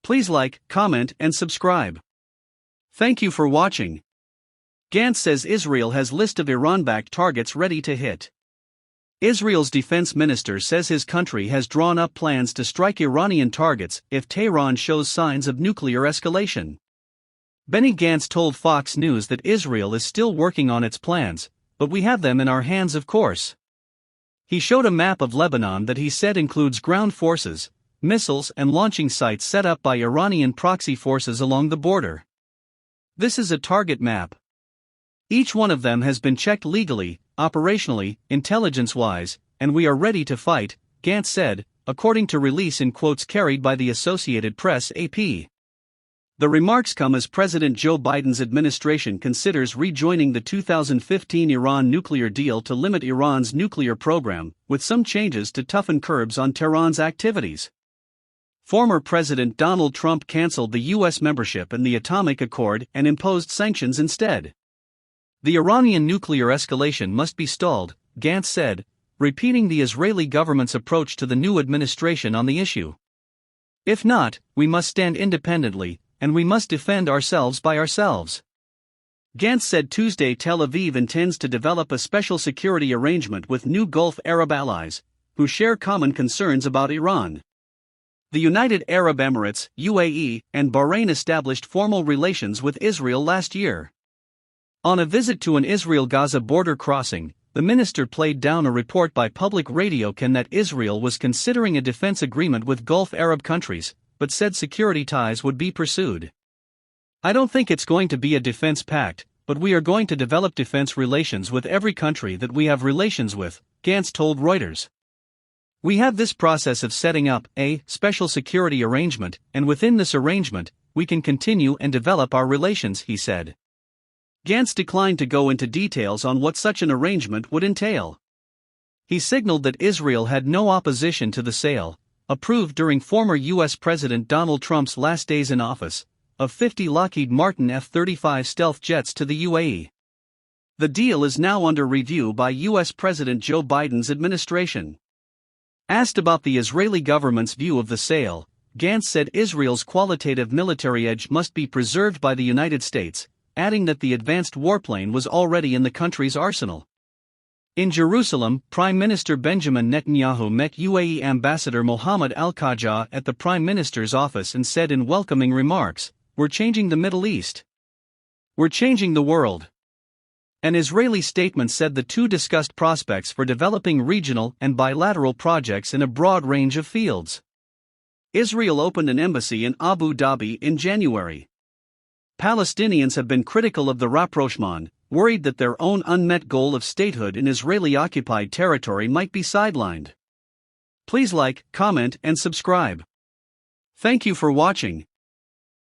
Please like, comment, and subscribe. Thank you for watching. Gantz says Israel has list of Iran-backed targets ready to hit. Israel's defense minister says his country has drawn up plans to strike Iranian targets if Tehran shows signs of nuclear escalation. Benny Gantz told Fox News that Israel is still working on its plans, but we have them in our hands, of course. He showed a map of Lebanon that he said includes ground forces, missiles, and launching sites set up by Iranian proxy forces along the border. This is a target map. Each one of them has been checked legally, operationally, intelligence-wise, and we are ready to fight, Gantz said, according to release in quotes carried by the Associated Press (AP). The remarks come as President Joe Biden's administration considers rejoining the 2015 Iran nuclear deal to limit Iran's nuclear program, with some changes to toughen curbs on Tehran's activities. Former President Donald Trump canceled the U.S. membership in the Atomic Accord and imposed sanctions instead. The Iranian nuclear escalation must be stalled, Gantz said, repeating the Israeli government's approach to the new administration on the issue. If not, we must stand independently, and we must defend ourselves by ourselves. Gantz said Tuesday Tel Aviv intends to develop a special security arrangement with new Gulf Arab allies, who share common concerns about Iran. The United Arab Emirates, UAE, and Bahrain established formal relations with Israel last year. On a visit to an Israel-Gaza border crossing, the minister played down a report by public radio Can that Israel was considering a defense agreement with Gulf Arab countries, but said security ties would be pursued. I don't think it's going to be a defense pact, but we are going to develop defense relations with every country that we have relations with, Gantz told Reuters. We have this process of setting up a special security arrangement, and within this arrangement, we can continue and develop our relations, he said. Gantz declined to go into details on what such an arrangement would entail. He signaled that Israel had no opposition to the sale, approved during former U.S. President Donald Trump's last days in office, of 50 Lockheed Martin F-35 stealth jets to the UAE. The deal is now under review by U.S. President Joe Biden's administration. Asked about the Israeli government's view of the sale, Gantz said Israel's qualitative military edge must be preserved by the United States, adding that the advanced warplane was already in the country's arsenal. In Jerusalem, Prime Minister Benjamin Netanyahu met UAE Ambassador Mohammed Al-Khaja at the Prime Minister's office and said in welcoming remarks, "We're changing the Middle East. We're changing the world." An Israeli statement said the two discussed prospects for developing regional and bilateral projects in a broad range of fields. Israel opened an embassy in Abu Dhabi in January. Palestinians have been critical of the rapprochement, worried that their own unmet goal of statehood in Israeli-occupied territory might be sidelined. Please like, comment, and subscribe. Thank you for watching.